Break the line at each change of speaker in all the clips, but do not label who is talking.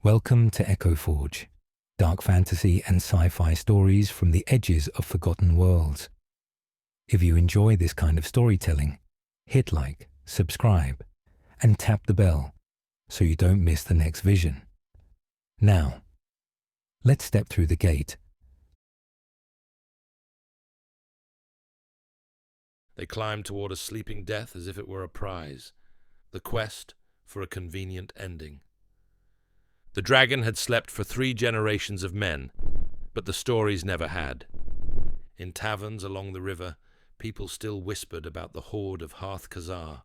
Welcome to Echo Forge, dark fantasy and sci-fi stories from the edges of forgotten worlds. If you enjoy this kind of storytelling, hit like, subscribe, and tap the bell so you don't miss the next vision. Now, let's step through the gate.
They climbed toward a sleeping death as if it were a prize, the quest for a convenient ending. The dragon had slept for 3 generations of men, but the stories never had. In taverns along the river, people still whispered about the horde of Hearth Khazar,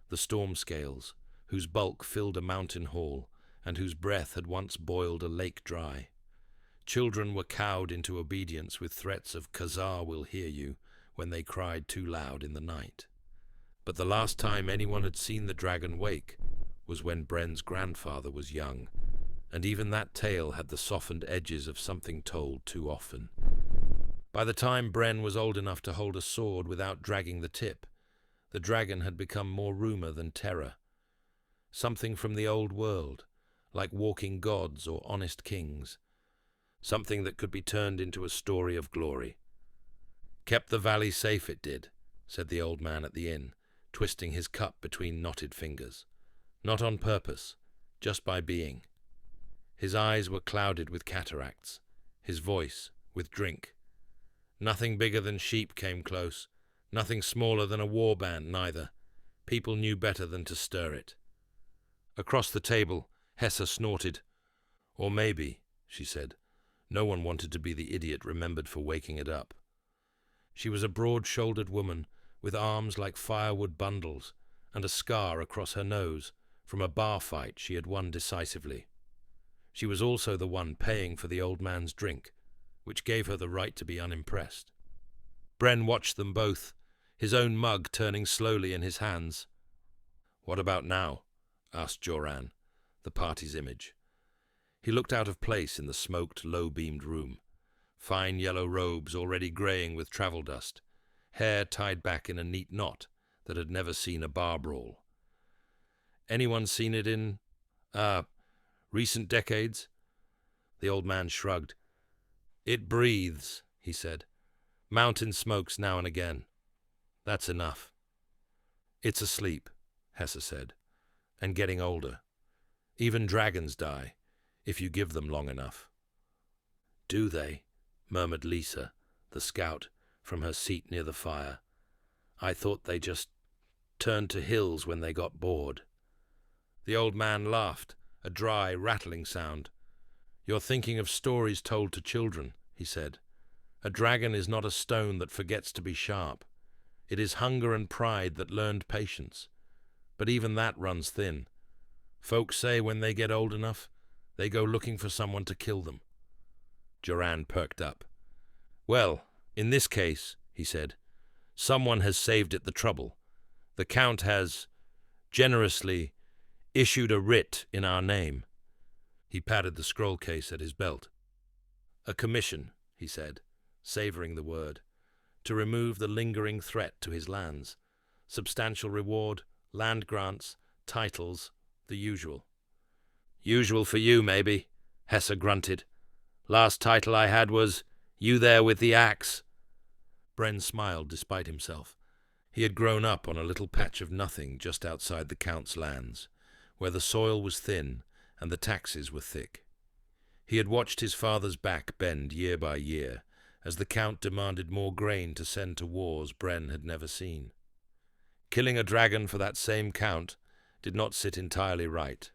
the storm scales, whose bulk filled a mountain hall, and whose breath had once boiled a lake dry. Children were cowed into obedience with threats of Khazar will hear you when they cried too loud in the night. But the last time anyone had seen the dragon wake was when Bren's grandfather was young, and even that tale had the softened edges of something told too often. By the time Bren was old enough to hold a sword without dragging the tip, the dragon had become more rumor than terror. Something from the old world, like walking gods or honest kings. Something that could be turned into a story of glory. "Kept the valley safe, it did," said the old man at the inn, twisting his cup between knotted fingers. Not on purpose, just by being. His eyes were clouded with cataracts, his voice with drink. Nothing bigger than sheep came close, nothing smaller than a war band neither. People knew better than to stir it. Across the table, Hessa snorted. "Or maybe," she said, no one wanted to be the idiot remembered for waking it up. She was a broad-shouldered woman with arms like firewood bundles and a scar across her nose from a bar fight she had won decisively. She was also the one paying for the old man's drink, which gave her the right to be unimpressed. Bren watched them both, his own mug turning slowly in his hands. "What about now?" asked Joran, the party's image. He looked out of place in the smoked, low-beamed room. Fine yellow robes already greying with travel dust, hair tied back in a neat knot that had never seen a bar brawl. "Anyone seen it in, recent decades?" The old man shrugged. "It breathes," he said. "Mountain smokes now and again. That's enough." "It's asleep," Hessa said, "and getting older. Even dragons die, if you give them long enough." "Do they?" murmured Lisa, the scout, from her seat near the fire. "I thought they just turned to hills when they got bored." The old man laughed, a dry, rattling sound. "You're thinking of stories told to children," he said. "A dragon is not a stone that forgets to be sharp. It is hunger and pride that learned patience. But even that runs thin. Folks say when they get old enough, they go looking for someone to kill them." Joran perked up. "Well, in this case," he said, "someone has saved it the trouble. The Count has, generously, issued a writ in our name." He patted the scroll case at his belt. "A commission," he said, savouring the word, "to remove the lingering threat to his lands. Substantial reward, land grants, titles, the usual." "Usual for you, maybe," Hessa grunted. "Last title I had was, 'You there with the axe.'" Bren smiled despite himself. He had grown up on a little patch of nothing just outside the Count's lands, where the soil was thin and the taxes were thick. He had watched his father's back bend year by year, as the Count demanded more grain to send to wars Bren had never seen. Killing a dragon for that same Count did not sit entirely right.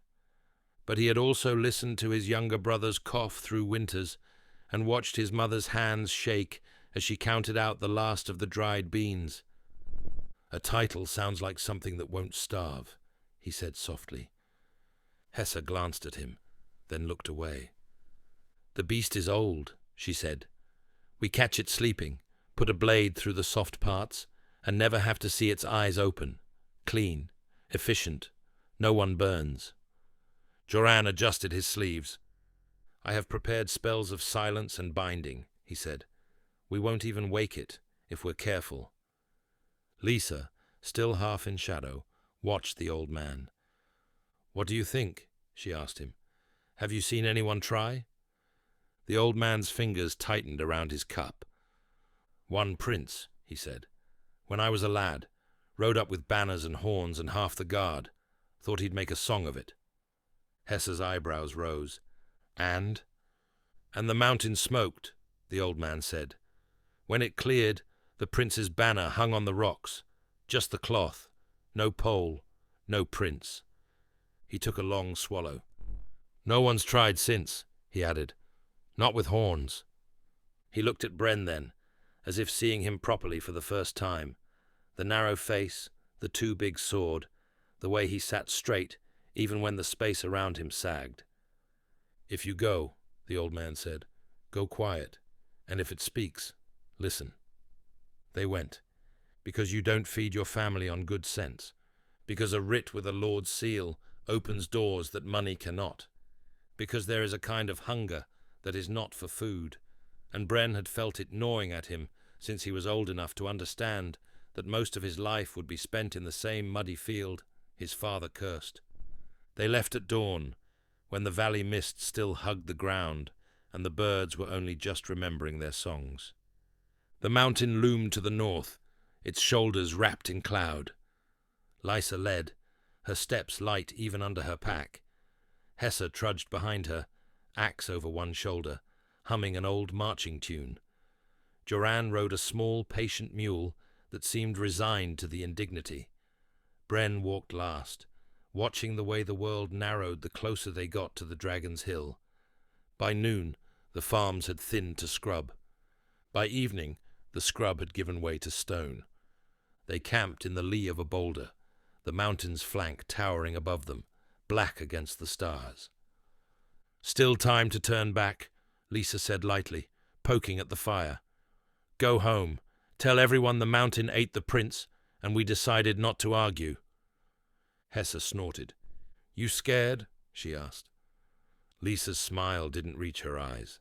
But he had also listened to his younger brother's cough through winters and watched his mother's hands shake as she counted out the last of the dried beans. "A title sounds like something that won't starve," he said softly. Hessa glanced at him, then looked away. "The beast is old," she said. "We catch it sleeping, put a blade through the soft parts, and never have to see its eyes open. Clean, efficient, no one burns." Joran adjusted his sleeves. "I have prepared spells of silence and binding," he said. "We won't even wake it, if we're careful." Lisa, still half in shadow, watched the old man. "What do you think?" she asked him. Have you seen anyone try? The old man's fingers tightened around his cup. One prince, he said. When I was a lad, rode up with banners and horns and half the guard. Thought he'd make a song of it. Hesse's eyebrows rose. And the mountain smoked, the old man said. When it cleared, the prince's banner hung on the rocks. Just the cloth. No pole. No prince. He took a long swallow. No one's tried since, he added. Not with horns. He looked at Bren then, as if seeing him properly for the first time. The narrow face, the too big sword, the way he sat straight, even when the space around him sagged. If you go, the old man said, go quiet, and if it speaks, listen. They went, because you don't feed your family on good sense, because a writ with a lord's seal opens doors that money cannot, because there is a kind of hunger that is not for food, and Bren had felt it gnawing at him since he was old enough to understand that most of his life would be spent in the same muddy field his father cursed. They left at dawn, when the valley mist still hugged the ground, and the birds were only just remembering their songs. The mountain loomed to the north, its shoulders wrapped in cloud. Lysa led, her steps light even under her pack. Hesse trudged behind her, axe over one shoulder, humming an old marching tune. Joran rode a small, patient mule that seemed resigned to the indignity. Bren walked last, watching the way the world narrowed the closer they got to the Dragon's Hill. By noon, the farms had thinned to scrub. By evening, the scrub had given way to stone. They camped in the lee of a boulder, the mountain's flank towering above them, black against the stars. Still time to turn back, Lysa said lightly, poking at the fire. Go home. Tell everyone the mountain ate the prince, and we decided not to argue. Hesse snorted. You scared? She asked. Lysa's smile didn't reach her eyes.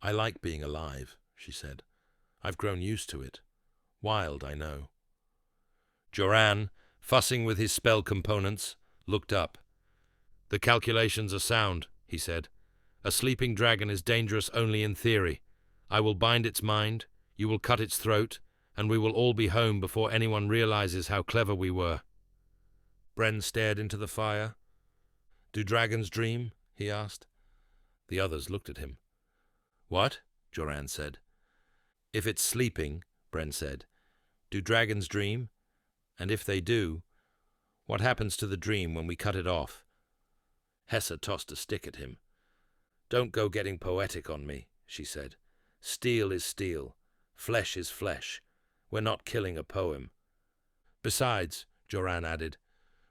I like being alive, she said. I've grown used to it. Wild, I know. Joran, fussing with his spell components, looked up. The calculations are sound, he said. A sleeping dragon is dangerous only in theory. I will bind its mind, you will cut its throat, and we will all be home before anyone realizes how clever we were. Bren stared into the fire. Do dragons dream? He asked. The others looked at him. What? Joran said. If it's sleeping, Bren said, do dragons dream? And if they do, what happens to the dream when we cut it off? Hesse tossed a stick at him. Don't go getting poetic on me, she said. Steel is steel. Flesh is flesh. We're not killing a poem. Besides, Joran added,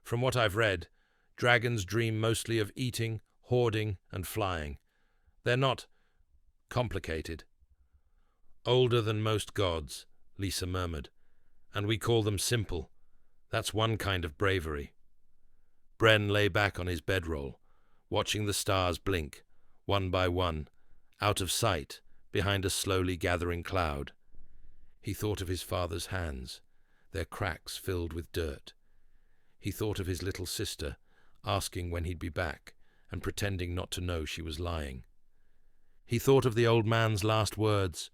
from what I've read, dragons dream mostly of eating, hoarding, and flying. They're not complicated. Older than most gods, Lysa murmured, and we call them simple. That's one kind of bravery. Bren lay back on his bedroll, watching the stars blink, one by one, out of sight, behind a slowly gathering cloud. He thought of his father's hands, their cracks filled with dirt. He thought of his little sister, asking when he'd be back, and pretending not to know she was lying. He thought of the old man's last words,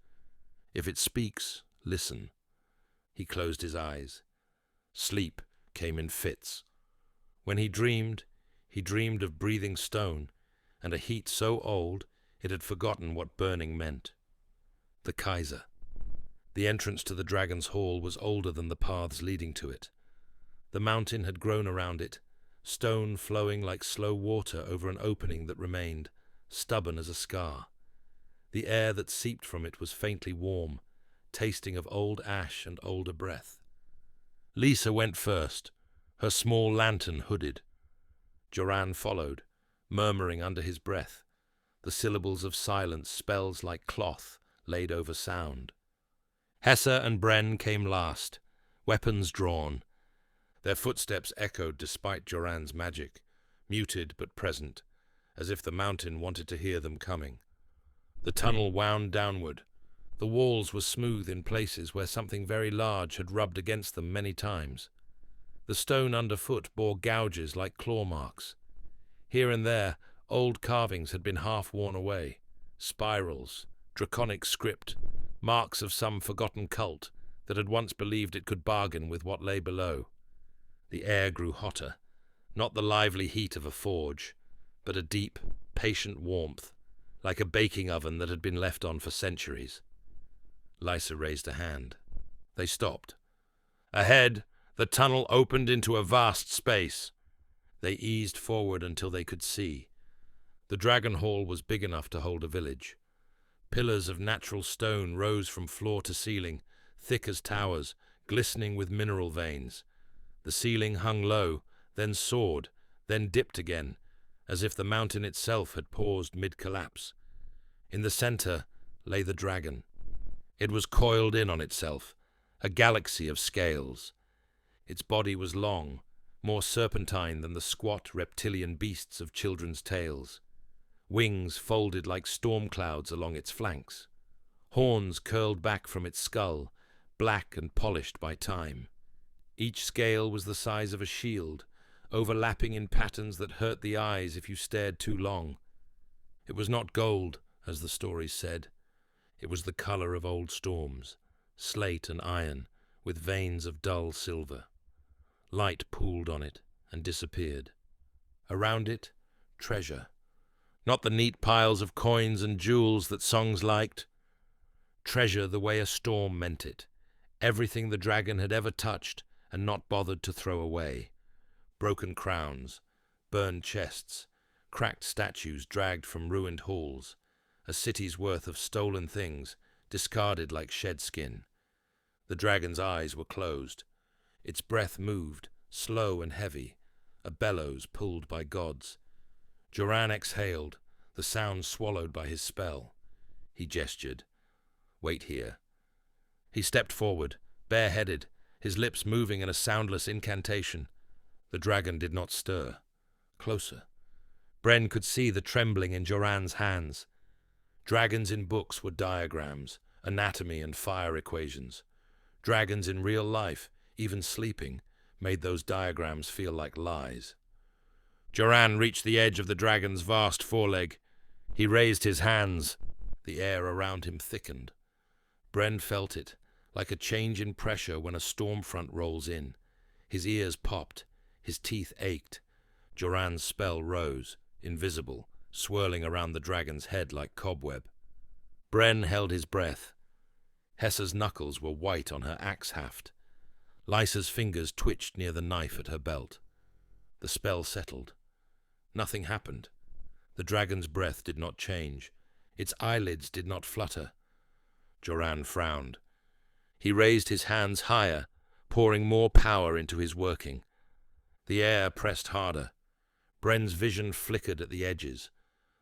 if it speaks, listen. He closed his eyes. Sleep came in fits. When he dreamed of breathing stone, and a heat so old it had forgotten what burning meant. The Kaiser. The entrance to the Dragon's Hall was older than the paths leading to it. The mountain had grown around it, stone flowing like slow water over an opening that remained, stubborn as a scar. The air that seeped from it was faintly warm, tasting of old ash and older breath. Lysa went first, her small lantern hooded. Joran followed, murmuring under his breath, the syllables of silence spells like cloth laid over sound. Hesse and Bren came last, weapons drawn. Their footsteps echoed despite Joran's magic, muted but present, as if the mountain wanted to hear them coming. The tunnel wound downward. The walls were smooth in places where something very large had rubbed against them many times. The stone underfoot bore gouges like claw marks. Here and there, Old carvings had been half worn away. Spirals, draconic script, marks of some forgotten cult that had once believed it could bargain with what lay below. The air grew hotter, not the lively heat of a forge, but a deep, patient warmth, like a baking oven that had been left on for centuries. Lysa raised a hand. They stopped. Ahead, the tunnel opened into a vast space. They eased forward until they could see. The dragon hall was big enough to hold a village. Pillars of natural stone rose from floor to ceiling, thick as towers, glistening with mineral veins. The ceiling hung low, then soared, then dipped again, as if the mountain itself had paused mid-collapse. In the center lay the dragon. It was coiled in on itself, a galaxy of scales. Its body was long, more serpentine than the squat reptilian beasts of children's tales. Wings folded like storm clouds along its flanks. Horns curled back from its skull, black and polished by time. Each scale was the size of a shield, overlapping in patterns that hurt the eyes if you stared too long. It was not gold, as the stories said. It was the color of old storms, slate and iron, with veins of dull silver. Light pooled on it and disappeared. Around it, treasure. Not the neat piles of coins and jewels that songs liked. Treasure the way a storm meant it. Everything the dragon had ever touched and not bothered to throw away. Broken crowns, burned chests, cracked statues dragged from ruined halls, a city's worth of stolen things, discarded like shed skin. The dragon's eyes were closed. Its breath moved, slow and heavy, a bellows pulled by gods. Joran exhaled, the sound swallowed by his spell. He gestured. Wait here. He stepped forward, bareheaded, his lips moving in a soundless incantation. The dragon did not stir. Closer. Bren could see the trembling in Joran's hands. Dragons in books were diagrams, anatomy and fire equations. Dragons in real life, even sleeping, made those diagrams feel like lies. Joran reached the edge of the dragon's vast foreleg. He raised his hands. The air around him thickened. Bren felt it, like a change in pressure when a storm front rolls in. His ears popped. His teeth ached. Joran's spell rose, invisible, swirling around the dragon's head like cobweb. Bren held his breath. Hessa's knuckles were white on her axe haft. Lysa's fingers twitched near the knife at her belt. The spell settled. Nothing happened. The dragon's breath did not change. Its eyelids did not flutter. Joran frowned. He raised his hands higher, pouring more power into his working. The air pressed harder. Bren's vision flickered at the edges.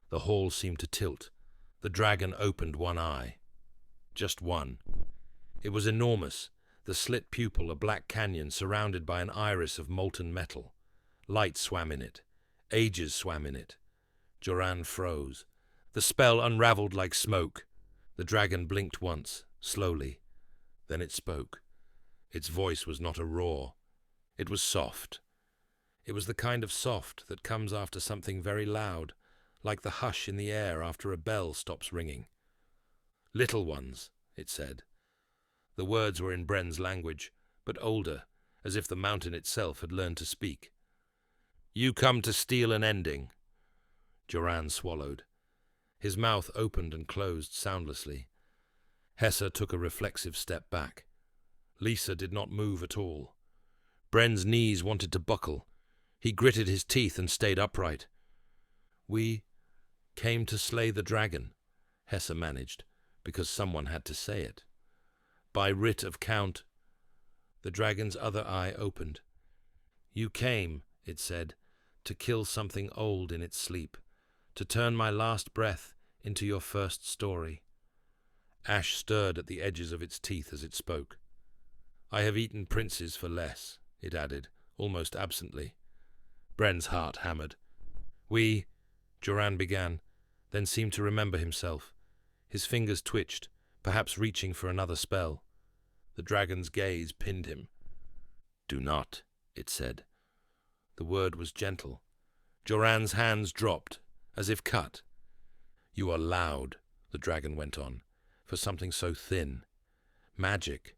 The hall seemed to tilt. The dragon opened one eye. Just one. It was enormous, the slit pupil a black canyon surrounded by an iris of molten metal. Light swam in it. Ages swam in it. Joran froze. The spell unraveled like smoke. The dragon blinked once, slowly. Then it spoke. Its voice was not a roar. It was soft. It was the kind of soft that comes after something very loud, like the hush in the air after a bell stops ringing. Little ones, it said. The words were in Bren's language, but older, as if the mountain itself had learned to speak. You come to steal an ending. Joran swallowed. His mouth opened and closed soundlessly. Hessa took a reflexive step back. Lysa did not move at all. Bren's knees wanted to buckle. He gritted his teeth and stayed upright. We came to slay the dragon, Hessa managed, because someone had to say it. By writ of count. The dragon's other eye opened. You came, it said, to kill something old in its sleep, to turn my last breath into your first story. Ash stirred at the edges of its teeth as it spoke. I have eaten princes for less, it added, almost absently. Bren's heart hammered. Joran began, then seemed to remember himself. His fingers twitched, perhaps reaching for another spell. The dragon's gaze pinned him. Do not, it said. The word was gentle. Joran's hands dropped, as if cut. You are loud, the dragon went on, for something so thin. Magic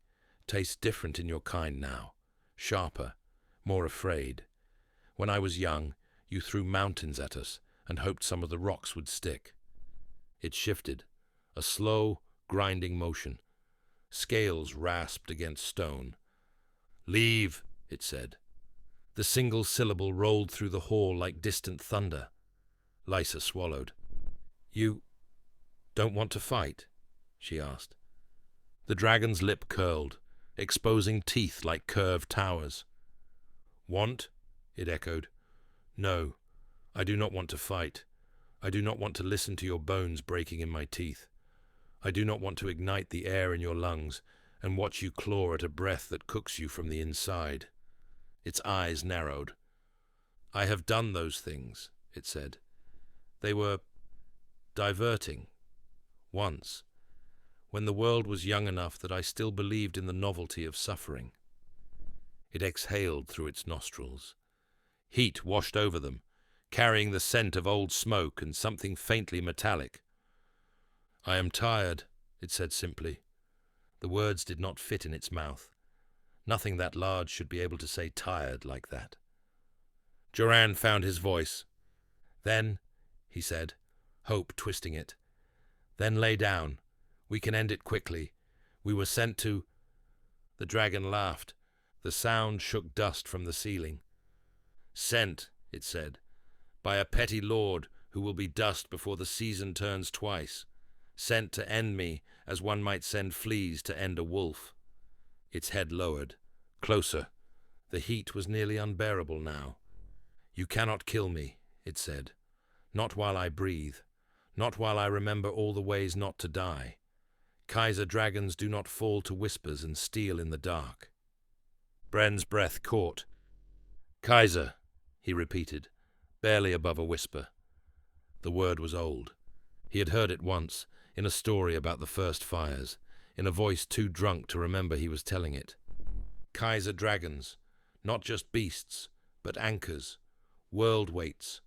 tastes different in your kind now, sharper, more afraid. When I was young, you threw mountains at us and hoped some of the rocks would stick. It shifted, a slow, grinding motion. Scales rasped against stone. "Leave," it said. The single syllable rolled through the hall like distant thunder. Lysa swallowed. "You don't want to fight?" she asked. The dragon's lip curled, exposing teeth like curved towers. "Want?" it echoed. "No, I do not want to fight. I do not want to listen to your bones breaking in my teeth. I do not want to ignite the air in your lungs and watch you claw at a breath that cooks you from the inside." Its eyes narrowed. "I have done those things," it said. "They were diverting. Once, when the world was young enough that I still believed in the novelty of suffering." It exhaled through its nostrils. Heat washed over them, carrying the scent of old smoke and something faintly metallic. "I am tired," it said simply. The words did not fit in its mouth. Nothing that large should be able to say tired like that. Joran found his voice. "Then," he said, hope twisting it, "then lay down. We can end it quickly. We were sent to—" The dragon laughed. The sound shook dust from the ceiling. "Sent," it said, "by a petty lord who will be dust before the season turns twice. Sent to end me as one might send fleas to end a wolf." Its head lowered. Closer. The heat was nearly unbearable now. "You cannot kill me," it said. "Not while I breathe. Not while I remember all the ways not to die. Kaiser dragons do not fall to whispers and steal in the dark." Bren's breath caught. "Kaiser," he repeated, barely above a whisper. The word was old. He had heard it once, in a story about the first fires, in a voice too drunk to remember he was telling it. Kaiser dragons, not just beasts, but anchors, world weights,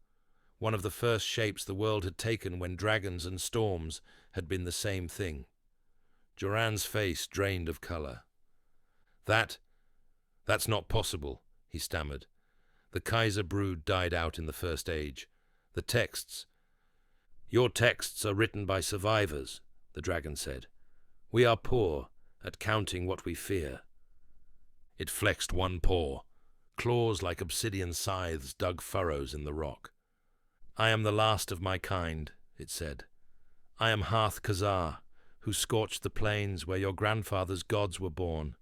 one of the first shapes the world had taken when dragons and storms had been the same thing. Joran's face drained of color. That's not possible," he stammered. "The Kaiser brood died out in the First Age. The texts—" "Your texts are written by survivors," the dragon said. "We are poor at counting what we fear." It flexed one paw. Claws like obsidian scythes dug furrows in the rock. "I am the last of my kind," it said. "I am Hearth Khazar, who scorched the plains where your grandfather's gods were born.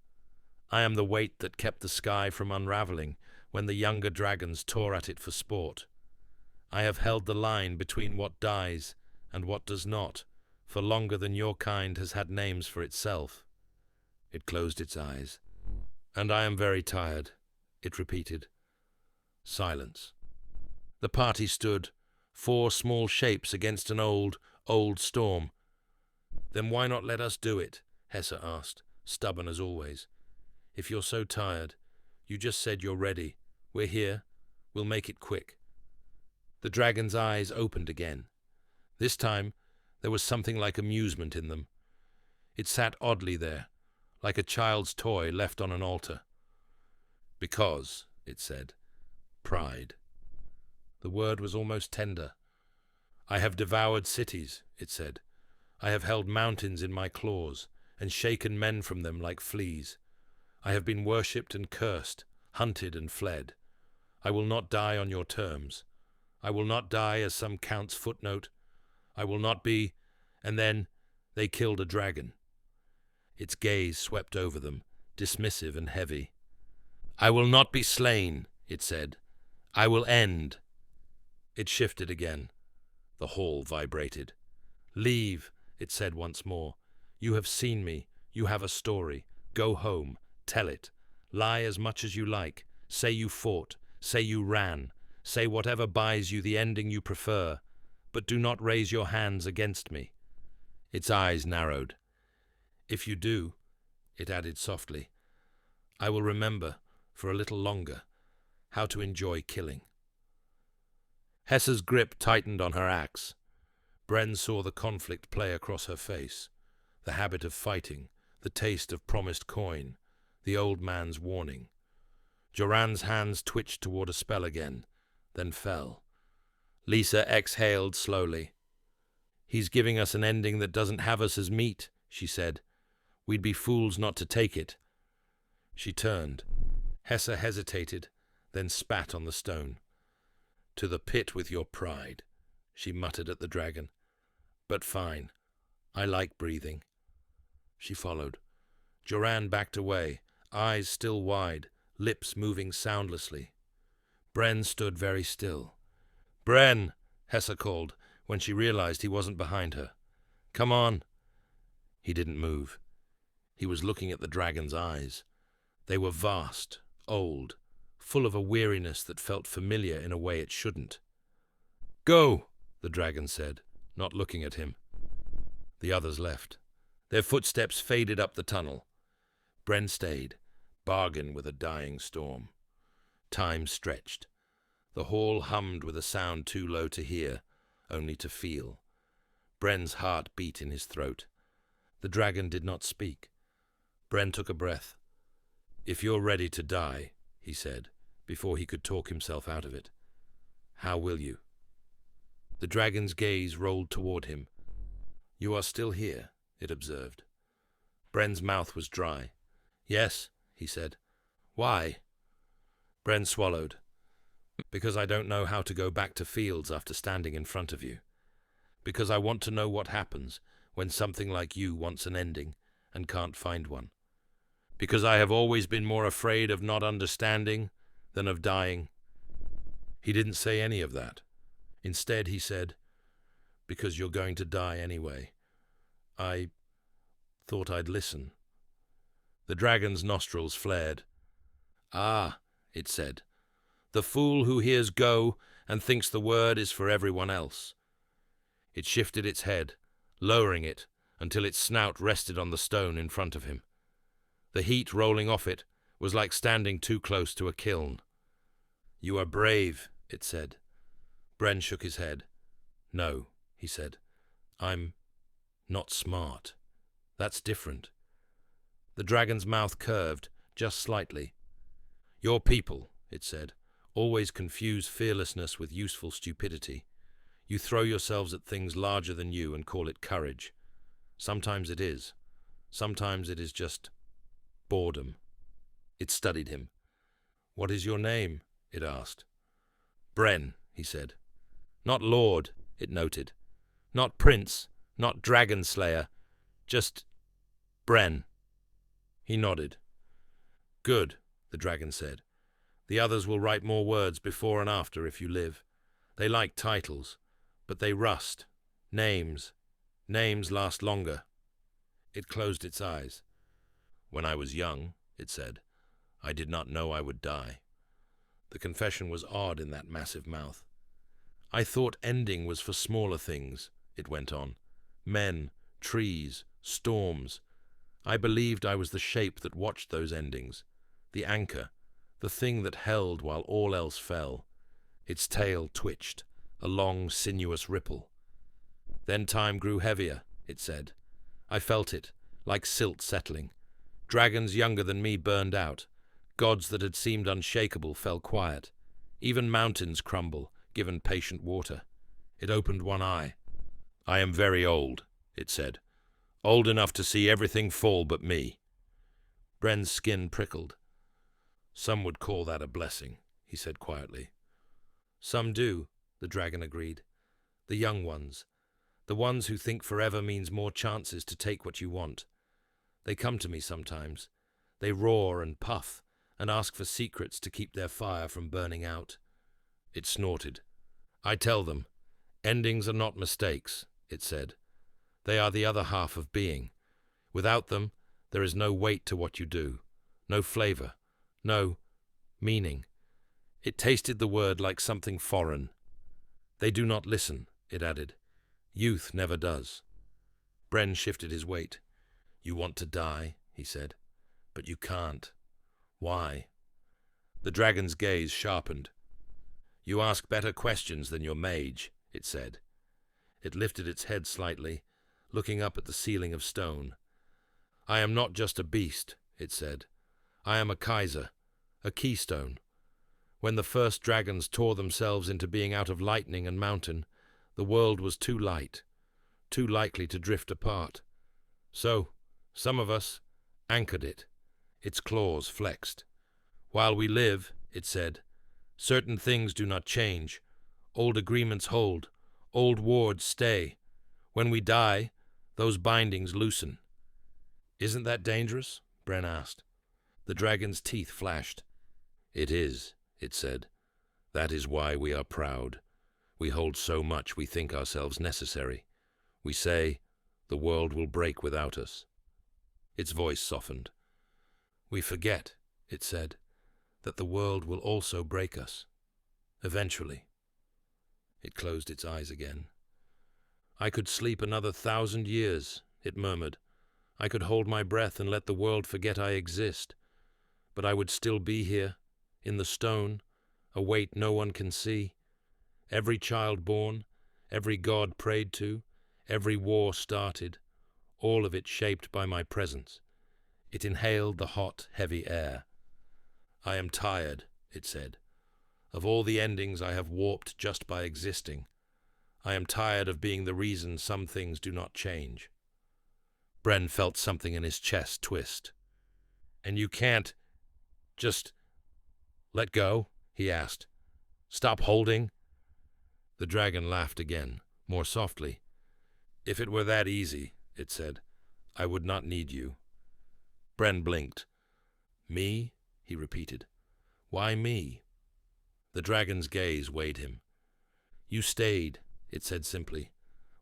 I am the weight that kept the sky from unraveling when the younger dragons tore at it for sport. I have held the line between what dies and what does not for longer than your kind has had names for itself." It closed its eyes. "And I am very tired," it repeated. Silence. The party stood, 4 small shapes against an old storm. "Then why not let us do it?" Hessa asked, stubborn as always. "If you're so tired, you just said you're ready. We're here. We'll make it quick." The dragon's eyes opened again. This time, there was something like amusement in them. It sat oddly there, like a child's toy left on an altar. "Because," it said, "pride." The word was almost tender. "I have devoured cities," it said. "I have held mountains in my claws and shaken men from them like fleas. I have been worshipped and cursed, hunted and fled. I will not die on your terms. I will not die as some count's footnote. I will not be—" And then they killed a dragon. Its gaze swept over them, dismissive and heavy. "I will not be slain," it said. "I will end." It shifted again. The hall vibrated. "Leave," it said once more. "You have seen me. You have a story. Go home. Tell it. Lie as much as you like. Say you fought. Say you ran. Say whatever buys you the ending you prefer. But do not raise your hands against me." Its eyes narrowed. "If you do," it added softly, "I will remember, for a little longer, how to enjoy killing." Hessa's grip tightened on her axe. Bren saw the conflict play across her face. The habit of fighting, the taste of promised coin, the old man's warning. Joran's hands twitched toward a spell again, then fell. Lisa exhaled slowly. "He's giving us an ending that doesn't have us as meat," she said. "We'd be fools not to take it." She turned. Hessa hesitated, then spat on the stone. "To the pit with your pride," she muttered at the dragon. "But fine. I like breathing." She followed. Joran backed away, eyes still wide, lips moving soundlessly. Bren stood very still. "Bren!" Hessa called, when she realized he wasn't behind her. "Come on." He didn't move. He was looking at the dragon's eyes. They were vast, old, full of a weariness that felt familiar in a way it shouldn't. "Go!" the dragon said, not looking at him. The others left. Their footsteps faded up the tunnel. Bren stayed, bargain with a dying storm. Time stretched. The hall hummed with a sound too low to hear, only to feel. Bren's heart beat in his throat. The dragon did not speak. Bren took a breath. "If you're ready to die," he said, before he could talk himself out of it, "how will you?" The dragon's gaze rolled toward him. "You are still here," it observed. Bren's mouth was dry. "Yes," he said. "Why?" Bren swallowed. "Because I don't know how to go back to Fields after standing in front of you. Because I want to know what happens when something like you wants an ending and can't find one. Because I have always been more afraid of not understanding than of dying." He didn't say any of that. Instead, he said, "Because you're going to die anyway. I thought I'd listen." The dragon's nostrils flared. "Ah," it said, "the fool who hears go and thinks the word is for everyone else." It shifted its head, lowering it until its snout rested on the stone in front of him. The heat rolling off it was like standing too close to a kiln. "You are brave," it said. Bren shook his head. "No," he said. "I'm not smart. That's different." The dragon's mouth curved, just slightly. "Your people," it said, "always confuse fearlessness with useful stupidity. You throw yourselves at things larger than you and call it courage. Sometimes it is. Sometimes it is just boredom." It studied him. "What is your name?" it asked. "Bren," he said. "Not Lord," it noted. "Not Prince, not Dragon Slayer. Just Bren." He nodded. "Good," the dragon said. "The others will write more words before and after if you live. They like titles, but they rust. Names last longer." It closed its eyes. "When I was young," it said, "I did not know I would die." The confession was odd in that massive mouth. "I thought ending was for smaller things," it went on. "Men, trees, storms. I believed I was the shape that watched those endings, the anchor, the thing that held while all else fell." Its tail twitched, a long, sinuous ripple. "Then time grew heavier," it said. "I felt it, like silt settling. Dragons younger than me burned out. Gods that had seemed unshakable fell quiet. Even mountains crumble, given patient water." It opened one eye. "I am very old," it said. "Old enough to see everything fall but me." Bren's skin prickled. "Some would call that a blessing," he said quietly. "Some do," the dragon agreed. "The young ones. The ones who think forever means more chances to take what you want. They come to me sometimes. They roar and puff and ask for secrets to keep their fire from burning out." It snorted. "I tell them, endings are not mistakes," it said. "They are the other half of being. Without them, there is no weight to what you do, no flavor, no meaning." It tasted the word like something foreign. "They do not listen," it added. "Youth never does." Bren shifted his weight. "You want to die," he said, "but you can't. Why?" The dragon's gaze sharpened. You ask better questions than your mage, it said. It lifted its head slightly, looking up at the ceiling of stone. I am not just a beast, it said. I am a Kaiser, a keystone. When the first dragons tore themselves into being out of lightning and mountain, the world was too light, too likely to drift apart. So, some of us anchored it, its claws flexed. While we live, it said, certain things do not change. Old agreements hold, old wards stay. When we die, those bindings loosen. Isn't that dangerous? Bren asked. The dragon's teeth flashed. It is, it said. That is why we are proud. We hold so much we think ourselves necessary. We say, the world will break without us. Its voice softened. We forget, it said, that the world will also break us. Eventually. It closed its eyes again. I could sleep another 1,000 years, it murmured. I could hold my breath and let the world forget I exist. But I would still be here, in the stone, a weight no one can see. Every child born, every god prayed to, every war started, all of it shaped by my presence. It inhaled the hot, heavy air. I am tired, it said, of all the endings I have warped just by existing. I am tired of being the reason some things do not change. Bren felt something in his chest twist. And you can't just let go? He asked. Stop holding? The dragon laughed again, more softly. If it were that easy, it said, I would not need you. Bren blinked. Me? He repeated. Why me? The dragon's gaze weighed him. You stayed, it said simply,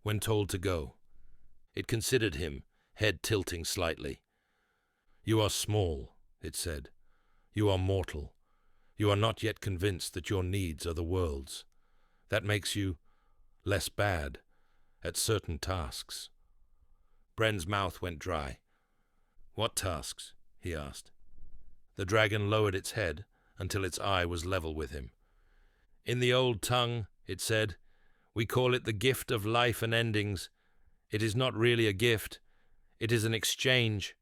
when told to go. It considered him, head tilting slightly. You are small, it said. You are mortal. You are not yet convinced that your needs are the world's. That makes you less bad at certain tasks. Bren's mouth went dry. What tasks? He asked. The dragon lowered its head until its eye was level with him. In the old tongue, it said, we call it the gift of life and endings. It is not really a gift. It is an exchange.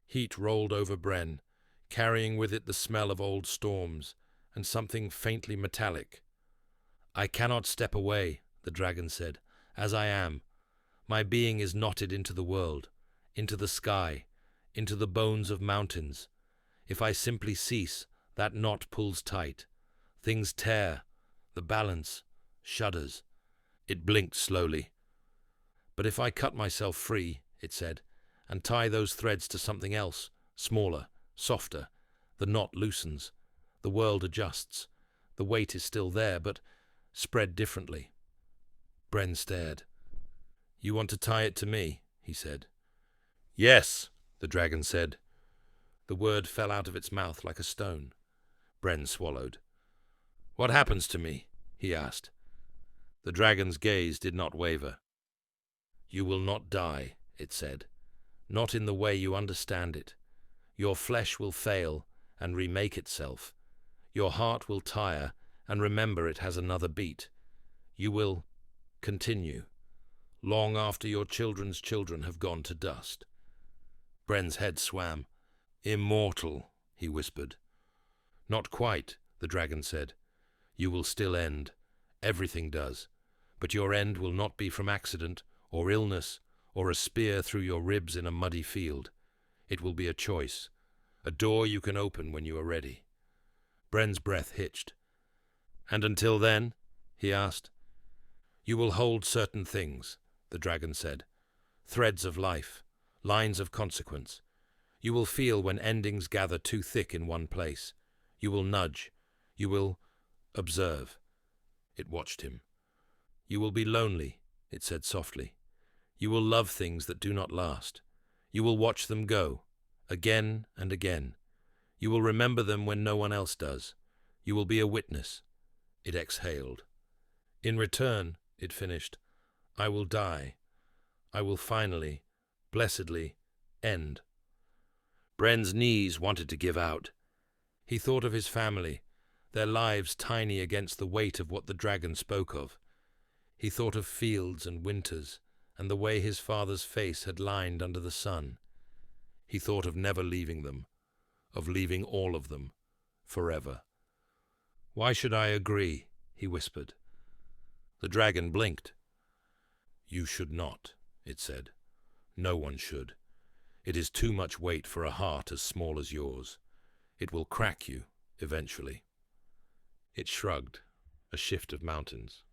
Heat rolled over Bren, carrying with it the smell of old storms and something faintly metallic. I cannot step away, the dragon said, as I am. My being is knotted into the world, into the sky, into the bones of mountains. If I simply cease, that knot pulls tight. Things tear. The balance shudders. It blinked slowly. But if I cut myself free, it said, and tie those threads to something else, smaller, softer, the knot loosens. The world adjusts. The weight is still there, but spread differently. Bren stared. You want to tie it to me, he said. Yes, the dragon said. The word fell out of its mouth like a stone. Bren swallowed. What happens to me? He asked. The dragon's gaze did not waver. You will not die, it said. Not in the way you understand it. Your flesh will fail and remake itself. Your heart will tire and remember it has another beat. You will continue, long after your children's children have gone to dust. Bren's head swam. Immortal, he whispered. Not quite, the dragon said. You will still end. Everything does. But your end will not be from accident, or illness, or a spear through your ribs in a muddy field. It will be a choice, a door you can open when you are ready. Bren's breath hitched. And until then, he asked. You will hold certain things, the dragon said. Threads of life, lines of consequence. You will feel when endings gather too thick in one place. You will nudge. You will observe. It watched him. You will be lonely, it said softly. You will love things that do not last. You will watch them go, again and again. You will remember them when no one else does. You will be a witness. It exhaled. In return, it finished, I will die. I will finally, blessedly, end. Bren's knees wanted to give out. He thought of his family, their lives tiny against the weight of what the dragon spoke of. He thought of fields and winters, and the way his father's face had lined under the sun. He thought of never leaving them, of leaving all of them, forever. "Why should I agree?" he whispered. The dragon blinked. "You should not," it said. "No one should. It is too much weight for a heart as small as yours. It will crack you, eventually." It shrugged, a shift of mountains.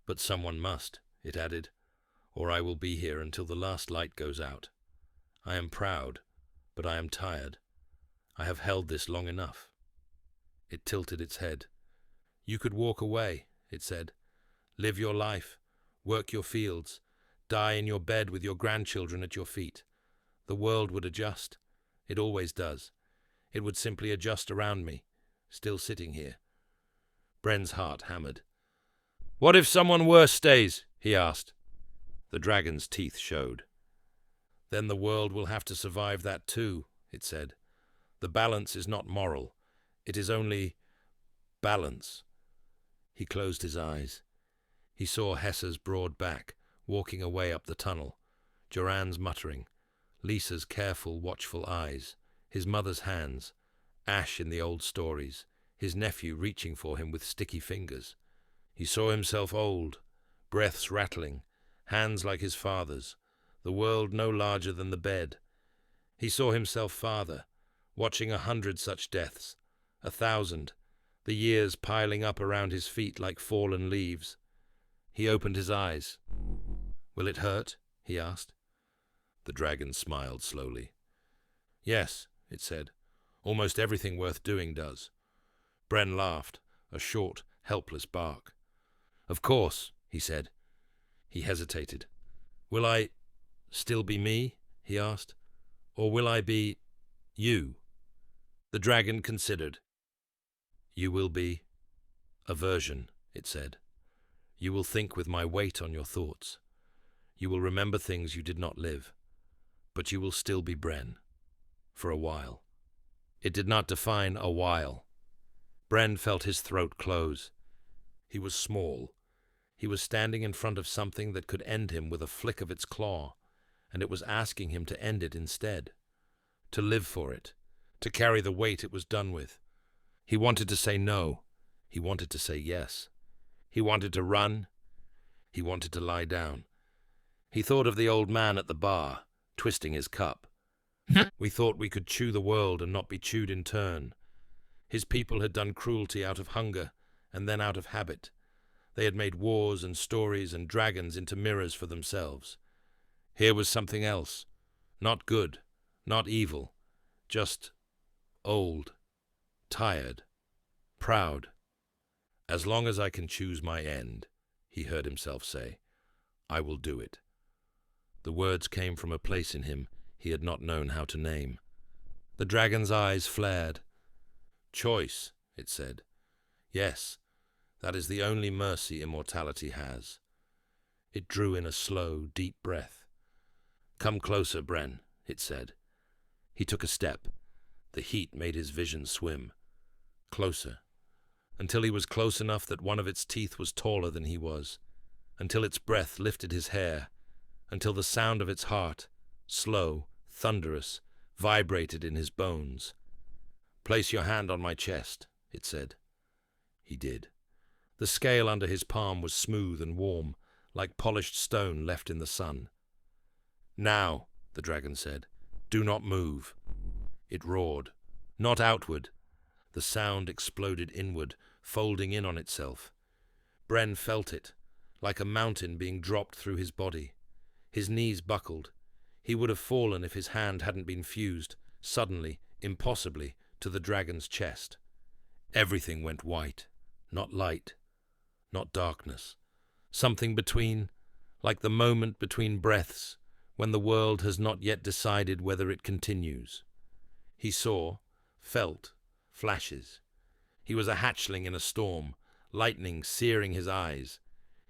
"But someone must," it added, "or I will be here until the last light goes out. I am proud, but I am tired. I have held this long enough." It tilted its head. "You could walk away," it said. "Live your life, work your fields, die in your bed with your grandchildren at your feet. The world would adjust. It always does. It would simply adjust around me, still sitting here." Bren's heart hammered. "What if someone worse stays?" he asked. The dragon's teeth showed. "Then the world will have to survive that too," it said. "The balance is not moral. It is only balance." He closed his eyes. He saw Hessa's broad back, walking away up the tunnel, Joran's muttering, Lisa's careful, watchful eyes, his mother's hands, Ash in the old stories, his nephew reaching for him with sticky fingers. He saw himself old, breaths rattling, hands like his father's, the world no larger than the bed. He saw himself father, watching 100 such deaths, 1,000, the years piling up around his feet like fallen leaves. He opened his eyes. "Will it hurt?" he asked. The dragon smiled slowly. "Yes," it said. "Almost everything worth doing does." Bren laughed, a short, helpless bark. "Of course," he said. He hesitated. "Will I still be me?" he asked. "Or will I be you?" The dragon considered. "You will be a version," it said. "You will think with my weight on your thoughts. You will remember things you did not live. But you will still be Bren. For a while." It did not define a while. Bren felt his throat close. He was small. He was standing in front of something that could end him with a flick of its claw, and it was asking him to end it instead. To live for it. To carry the weight it was done with. He wanted to say no. He wanted to say yes. He wanted to run. He wanted to lie down. He thought of the old man at the bar, twisting his cup. We thought we could chew the world and not be chewed in turn. His people had done cruelty out of hunger, and then out of habit. They had made wars and stories and dragons into mirrors for themselves. Here was something else. Not good, not evil, just old, tired, proud. "As long as I can choose my end," he heard himself say, "I will do it." The words came from a place in him he had not known how to name. The dragon's eyes flared. "Choice," it said. "Yes, that is the only mercy immortality has." It drew in a slow, deep breath. "Come closer, Bren," it said. He took a step. The heat made his vision swim. Closer. Until he was close enough that one of its teeth was taller than he was. Until its breath lifted his hair. Until the sound of its heart, slow, thunderous, vibrated in his bones. "Place your hand on my chest," it said. He did. The scale under his palm was smooth and warm, like polished stone left in the sun. "Now," the dragon said, "do not move." It roared. Not outward. The sound exploded inward, folding in on itself. Bren felt it, like a mountain being dropped through his body. His knees buckled. He would have fallen if his hand hadn't been fused, suddenly, impossibly, to the dragon's chest. Everything went white, not light, not darkness. Something between, like the moment between breaths, when the world has not yet decided whether it continues. He saw, felt, flashes. He was a hatchling in a storm, lightning searing his eyes.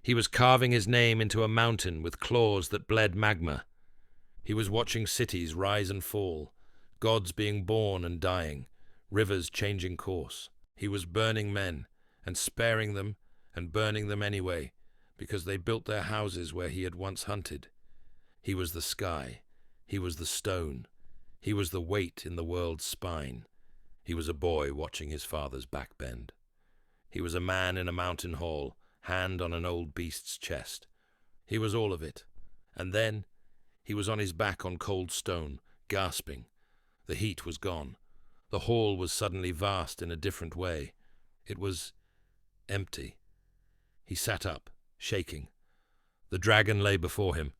He was carving his name into a mountain with claws that bled magma. He was watching cities rise and fall, gods being born and dying, rivers changing course. He was burning men, and sparing them, and burning them anyway, because they built their houses where he had once hunted. He was the sky. He was the stone. He was the weight in the world's spine. He was a boy watching his father's back bend. He was a man in a mountain hall, hand on an old beast's chest. He was all of it. And then he was on his back on cold stone, gasping. The heat was gone. The hall was suddenly vast in a different way. It was empty. He sat up, shaking. The dragon lay before him.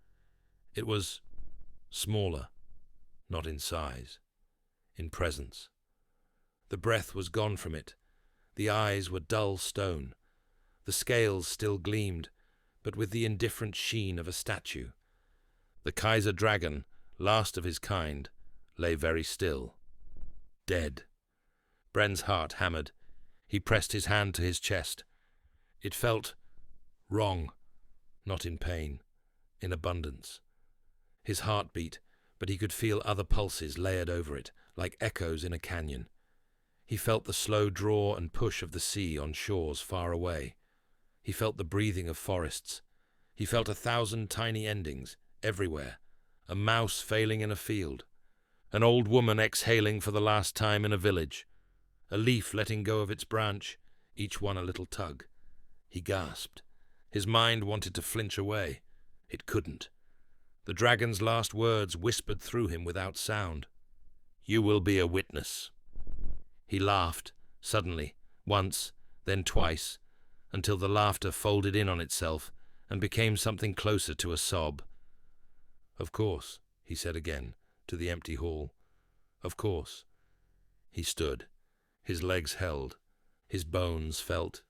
It was smaller, not in size, in presence. The breath was gone from it. The eyes were dull stone. The scales still gleamed, but with the indifferent sheen of a statue. The Kaiser dragon, last of his kind, lay very still. Dead. Bren's heart hammered. He pressed his hand to his chest. It felt wrong, not in pain, in abundance. His heart beat, but he could feel other pulses layered over it, like echoes in a canyon. He felt the slow draw and push of the sea on shores far away. He felt the breathing of forests. He felt 1,000 tiny endings, everywhere. A mouse failing in a field. An old woman exhaling for the last time in a village. A leaf letting go of its branch, each one a little tug. He gasped. His mind wanted to flinch away. It couldn't. The dragon's last words whispered through him without sound. "You will be a witness." He laughed, suddenly, once, then twice, until the laughter folded in on itself and became something closer to a sob. "Of course," he said again, to the empty hall. "Of course." He stood. His legs held. His bones felt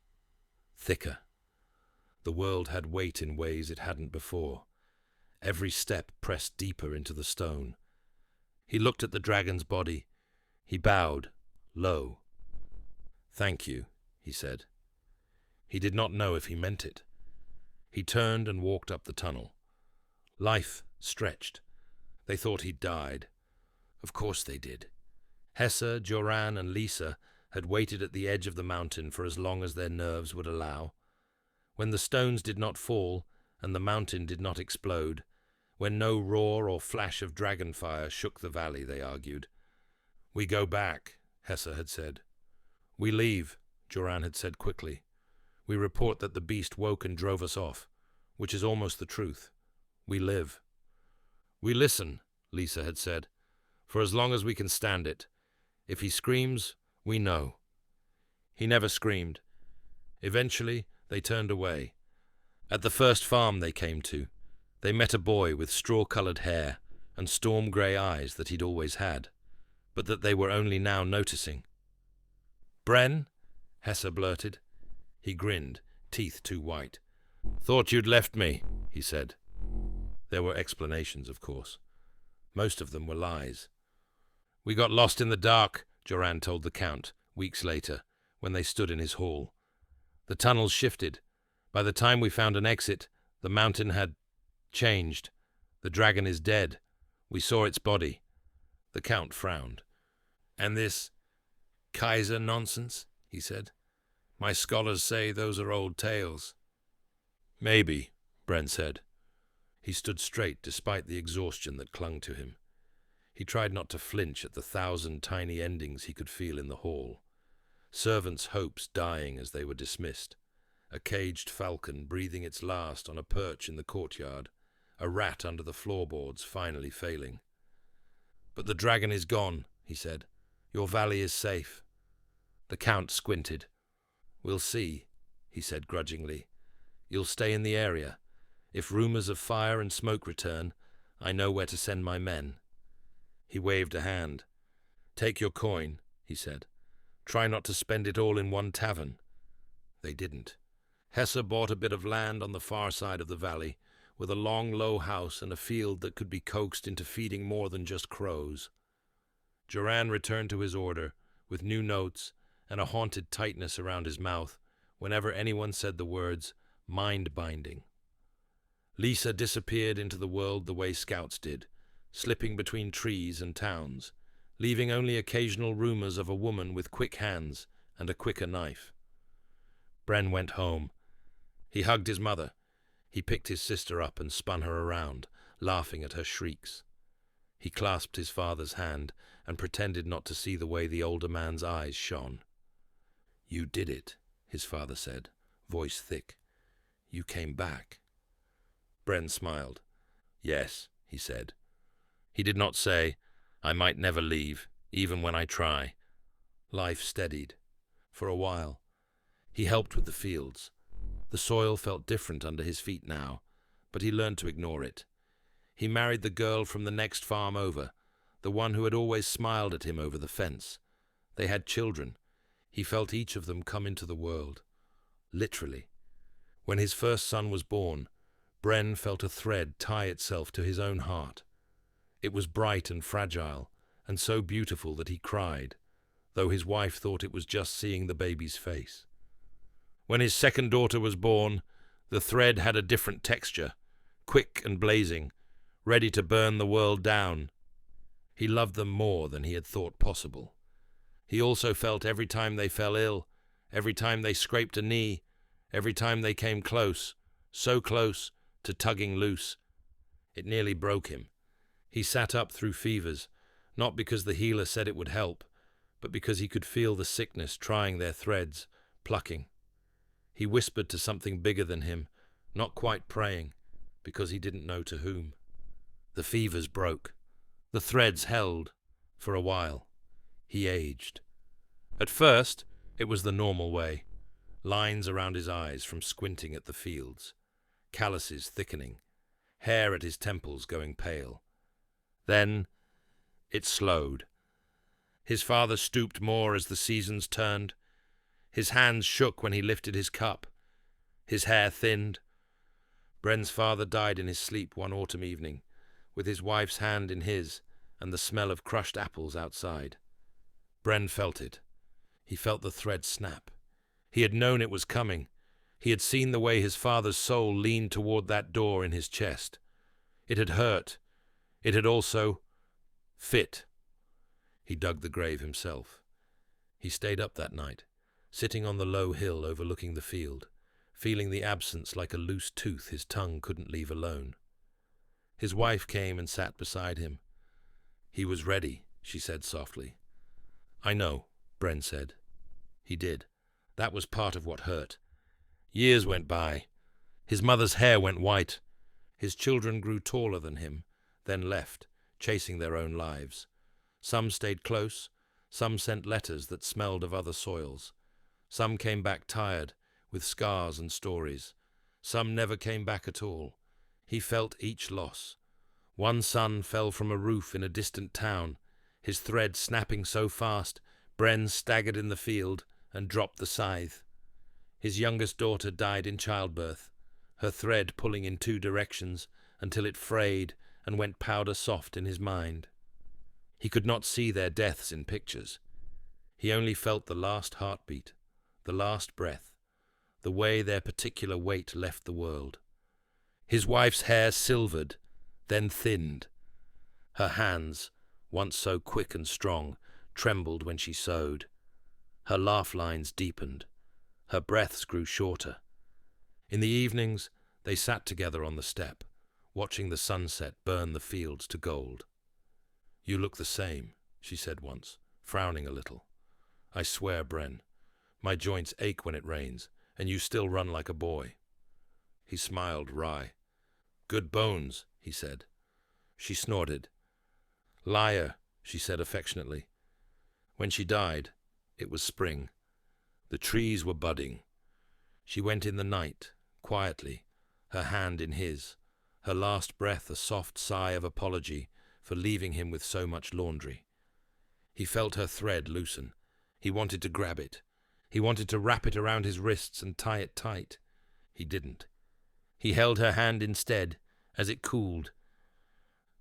thicker. The world had weight in ways it hadn't before. Every step pressed deeper into the stone. He looked at the dragon's body. He bowed, low. "Thank you," he said. He did not know if he meant it. He turned and walked up the tunnel. Life stretched. They thought he'd died. Of course they did. Hesse, Joran, and Lisa had waited at the edge of the mountain for as long as their nerves would allow. When the stones did not fall and the mountain did not explode, when no roar or flash of dragon fire shook the valley, they argued. "We go back," Hesse had said. "We leave," Joran had said quickly. "We report that the beast woke and drove us off, which is almost the truth. We live." "We listen," Lisa had said, "for as long as we can stand it. If he screams, we know." He never screamed. Eventually, they turned away. At the first farm they came to, they met a boy with straw-colored hair and storm-grey eyes that he'd always had, but that they were only now noticing. "Bren?" Hesse blurted. He grinned, teeth too white. "Thought you'd left me," he said. There were explanations, of course. Most of them were lies. "We got lost in the dark," Joran told the Count, weeks later, when they stood in his hall. "The tunnels shifted. By the time we found an exit, the mountain had changed. The dragon is dead. We saw its body." The Count frowned. "And this Kaiser nonsense?" he said. "My scholars say those are old tales." "Maybe," Bren said. He stood straight despite the exhaustion that clung to him. He tried not to flinch at the 1,000 tiny endings he could feel in the hall. Servants' hopes dying as they were dismissed. A caged falcon breathing its last on a perch in the courtyard. A rat under the floorboards finally failing. "But the dragon is gone," he said. "Your valley is safe." The Count squinted. "We'll see," he said grudgingly. "You'll stay in the area. If rumors of fire and smoke return, I know where to send my men." He waved a hand. "Take your coin," he said. "Try not to spend it all in one tavern." They didn't. Hesse bought a bit of land on the far side of the valley, with a long, low house and a field that could be coaxed into feeding more than just crows. Joran returned to his order, with new notes and a haunted tightness around his mouth whenever anyone said the words mind-binding. Lisa disappeared into the world the way scouts did, slipping between trees and towns, leaving only occasional rumors of a woman with quick hands and a quicker knife. Bren went home. He hugged his mother. He picked his sister up and spun her around, laughing at her shrieks. He clasped his father's hand and pretended not to see the way the older man's eyes shone. "You did it," his father said, voice thick. "You came back." Bren smiled. "Yes," he said. He did not say, "I might never leave, even when I try." Life steadied. For a while. He helped with the fields. The soil felt different under his feet now, but he learned to ignore it. He married the girl from the next farm over, the one who had always smiled at him over the fence. They had children. He felt each of them come into the world. Literally. When his first son was born, Bren felt a thread tie itself to his own heart. It was bright and fragile, and so beautiful that he cried, though his wife thought it was just seeing the baby's face. When his second daughter was born, the thread had a different texture, quick and blazing, ready to burn the world down. He loved them more than he had thought possible. He also felt every time they fell ill, every time they scraped a knee, every time they came close, so close, to tugging loose. It nearly broke him. He sat up through fevers, not because the healer said it would help, but because he could feel the sickness trying their threads, plucking. He whispered to something bigger than him, not quite praying, because he didn't know to whom. The fevers broke. The threads held, for a while. He aged. At first, it was the normal way. Lines around his eyes from squinting at the fields. Calluses thickening. Hair at his temples going pale. Then, it slowed. His father stooped more as the seasons turned. His hands shook when he lifted his cup. His hair thinned. Bren's father died in his sleep one autumn evening, with his wife's hand in his and the smell of crushed apples outside. Bren felt it. He felt the thread snap. He had known it was coming. He had seen the way his father's soul leaned toward that door in his chest. It had hurt. It had also fit. He dug the grave himself. He stayed up that night, sitting on the low hill overlooking the field, feeling the absence like a loose tooth his tongue couldn't leave alone. His wife came and sat beside him. "He was ready," she said softly. "I know," Bren said. He did. That was part of what hurt. Years went by. His mother's hair went white. His children grew taller than him, then left, chasing their own lives. Some stayed close. Some sent letters that smelled of other soils. Some came back tired, with scars and stories. Some never came back at all. He felt each loss. One son fell from a roof in a distant town, his thread snapping so fast, Bren staggered in the field and dropped the scythe. His youngest daughter died in childbirth, her thread pulling in two directions until it frayed and went powder soft in his mind. He could not see their deaths in pictures. He only felt the last heartbeat, the last breath, the way their particular weight left the world. His wife's hair silvered, then thinned. Her hands, once so quick and strong, trembled when she sewed. Her laugh lines deepened. Her breaths grew shorter. In the evenings, they sat together on the step, watching the sunset burn the fields to gold. "You look the same," she said once, frowning a little. "I swear, Bren, my joints ache when it rains, and you still run like a boy." He smiled wry. "Good bones," he said. She snorted. "Liar," she said affectionately. When she died, it was spring. The trees were budding. She went in the night, quietly, her hand in his, her last breath a soft sigh of apology for leaving him with so much laundry. He felt her thread loosen. He wanted to grab it. He wanted to wrap it around his wrists and tie it tight. He didn't. He held her hand instead, as it cooled.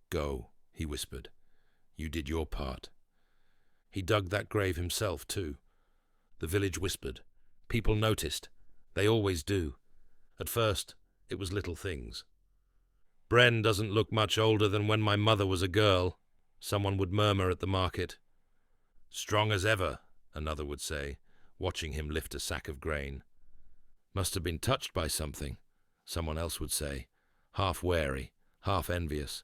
"Go," he whispered. "You did your part." He dug that grave himself, too. The village whispered. People noticed. They always do. At first, it was little things. "Bren doesn't look much older than when my mother was a girl," someone would murmur at the market. "Strong as ever," another would say, watching him lift a sack of grain. Must have been touched by something, someone else would say, half wary, half envious.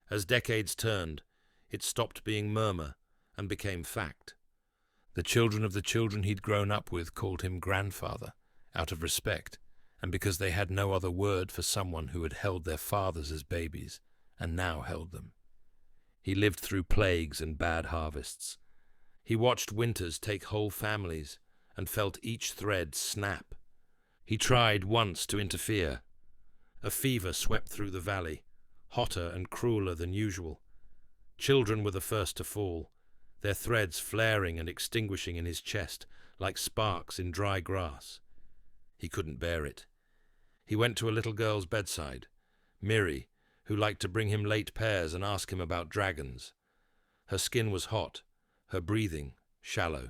As decades turned, it stopped being murmur and became fact. The children of the children he'd grown up with called him grandfather, out of respect, and because they had no other word for someone who had held their fathers as babies, and now held them. He lived through plagues and bad harvests. He watched winters take whole families, and felt each thread snap. He tried once to interfere. A fever swept through the valley, hotter and crueler than usual. Children were the first to fall, their threads flaring and extinguishing in his chest like sparks in dry grass. He couldn't bear it. He went to a little girl's bedside, Miri, who liked to bring him late pears and ask him about dragons. Her skin was hot, her breathing shallow.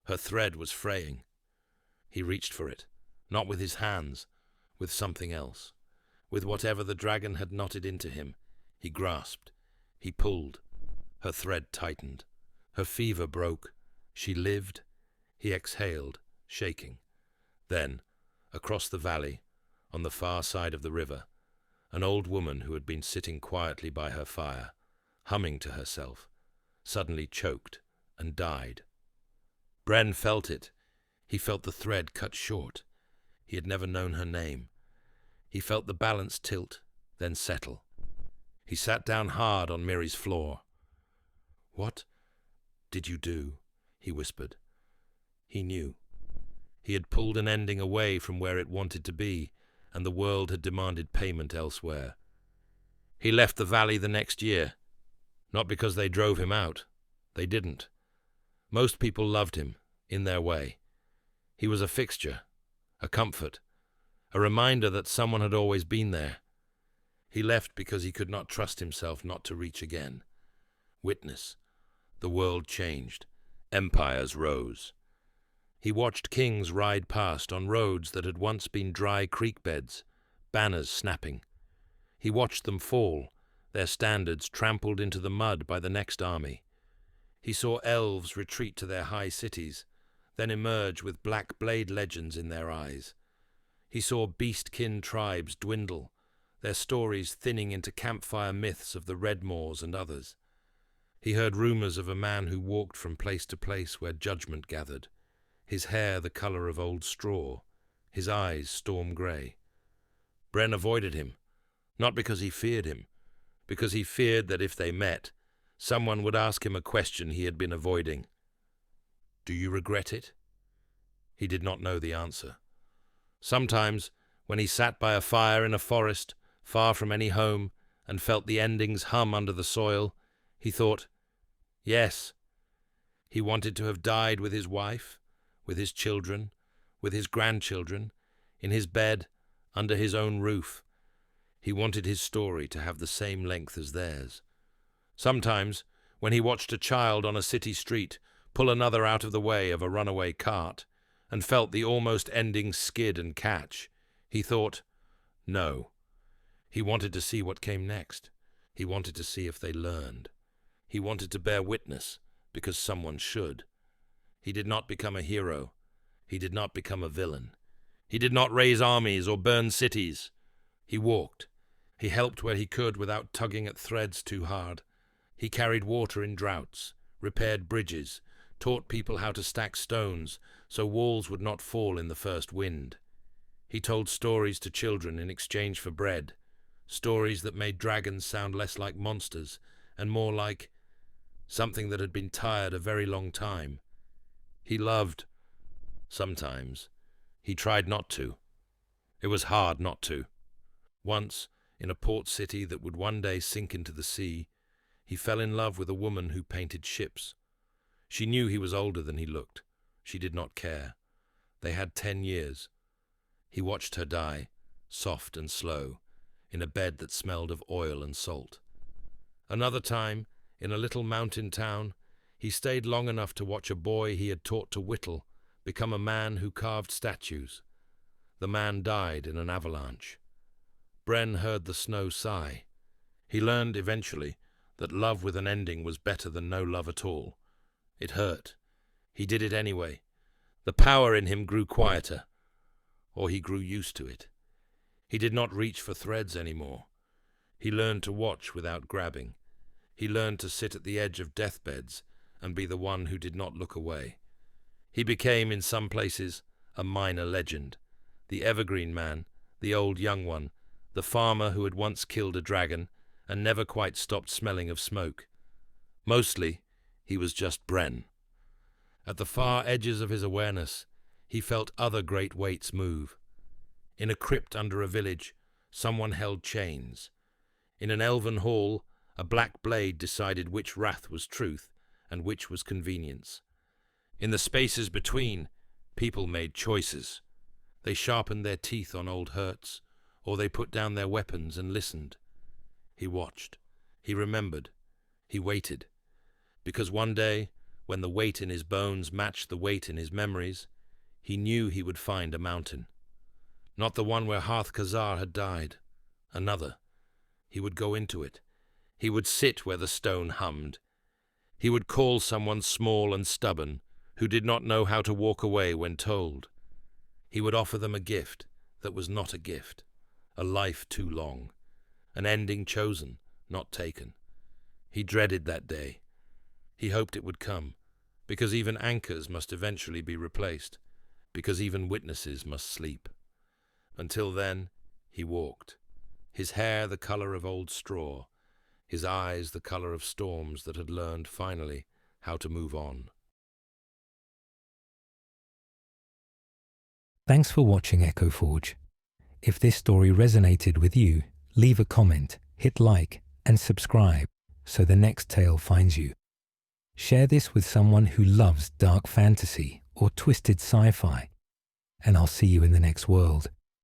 Her thread was fraying. He reached for it, not with his hands, with something else. With whatever the dragon had knotted into him, he grasped. He pulled. Her thread tightened. Her fever broke. She lived. He exhaled, shaking. Then, across the valley, on the far side of the river, an old woman who had been sitting quietly by her fire, humming to herself, suddenly choked and died. Bren felt it. He felt the thread cut short. He had never known her name. He felt the balance tilt, then settle. He sat down hard on Miri's floor. "What did you do?" he whispered. He knew. He had pulled an ending away from where it wanted to be, and the world had demanded payment elsewhere. He left the valley the next year. Not because they drove him out. They didn't. Most people loved him, in their way. He was a fixture, a comfort, a reminder that someone had always been there. He left because he could not trust himself not to reach again. Witness. The world changed. Empires rose. He watched kings ride past on roads that had once been dry creek beds, banners snapping. He watched them fall, their standards trampled into the mud by the next army. He saw elves retreat to their high cities, then emerge with black blade legends in their eyes. He saw beast-kin tribes dwindle, their stories thinning into campfire myths of the Redmoors and others. He heard rumors of a man who walked from place to place where judgment gathered, his hair the color of old straw, his eyes storm grey. Bren avoided him, not because he feared him, because he feared that if they met, someone would ask him a question he had been avoiding. "Do you regret it?" He did not know the answer. Sometimes, when he sat by a fire in a forest, far from any home, and felt the endings hum under the soil, he thought, yes. He wanted to have died with his wife, with his children, with his grandchildren, in his bed, under his own roof. He wanted his story to have the same length as theirs. Sometimes, when he watched a child on a city street pull another out of the way of a runaway cart, and felt the almost ending skid and catch, he thought, no. He wanted to see what came next. He wanted to see if they learned. He wanted to bear witness, because someone should. He did not become a hero. He did not become a villain. He did not raise armies or burn cities. He walked. He helped where he could without tugging at threads too hard. He carried water in droughts, repaired bridges, taught people how to stack stones so walls would not fall in the first wind. He told stories to children in exchange for bread, stories that made dragons sound less like monsters and more like something that had been tired a very long time. He loved. Sometimes. He tried not to. It was hard not to. Once, in a port city that would one day sink into the sea, he fell in love with a woman who painted ships. She knew he was older than he looked. She did not care. They had 10 years. He watched her die, soft and slow, in a bed that smelled of oil and salt. Another time, in a little mountain town, he stayed long enough to watch a boy he had taught to whittle become a man who carved statues. The man died in an avalanche. Bren heard the snow sigh. He learned eventually that love with an ending was better than no love at all. It hurt. He did it anyway, The power in him grew quieter, or he grew used to it. He did not reach for threads anymore. He learned to watch without grabbing. He learned to sit at the edge of deathbeds and be the one who did not look away. He became, in some places, a minor legend. The evergreen man, the old young one, the farmer who had once killed a dragon and never quite stopped smelling of smoke. Mostly, he was just Bren. At the far edges of his awareness, he felt other great weights move. In a crypt under a village, someone held chains. In an elven hall, a black blade decided which wrath was truth and which was convenience. In the spaces between, people made choices. They sharpened their teeth on old hurts, or they put down their weapons and listened. He watched. He remembered. He waited. Because one day, when the weight in his bones matched the weight in his memories, he knew he would find a mountain. Not the one where Hath-Kazar had died. Another. He would go into it. He would sit where the stone hummed. He would call someone small and stubborn, who did not know how to walk away when told. He would offer them a gift that was not a gift, a life too long, an ending chosen, not taken. He dreaded that day. He hoped it would come, because even anchors must eventually be replaced, because even witnesses must sleep. Until then, he walked, his hair the color of old straw, his eyes the color of storms that had learned, finally, how to move on.
Thanks for watching Echo Forge. If this story resonated with you, leave a comment, hit like, and subscribe so the next tale finds you. Share this with someone who loves dark fantasy or twisted sci-fi, and I'll see you in the next world.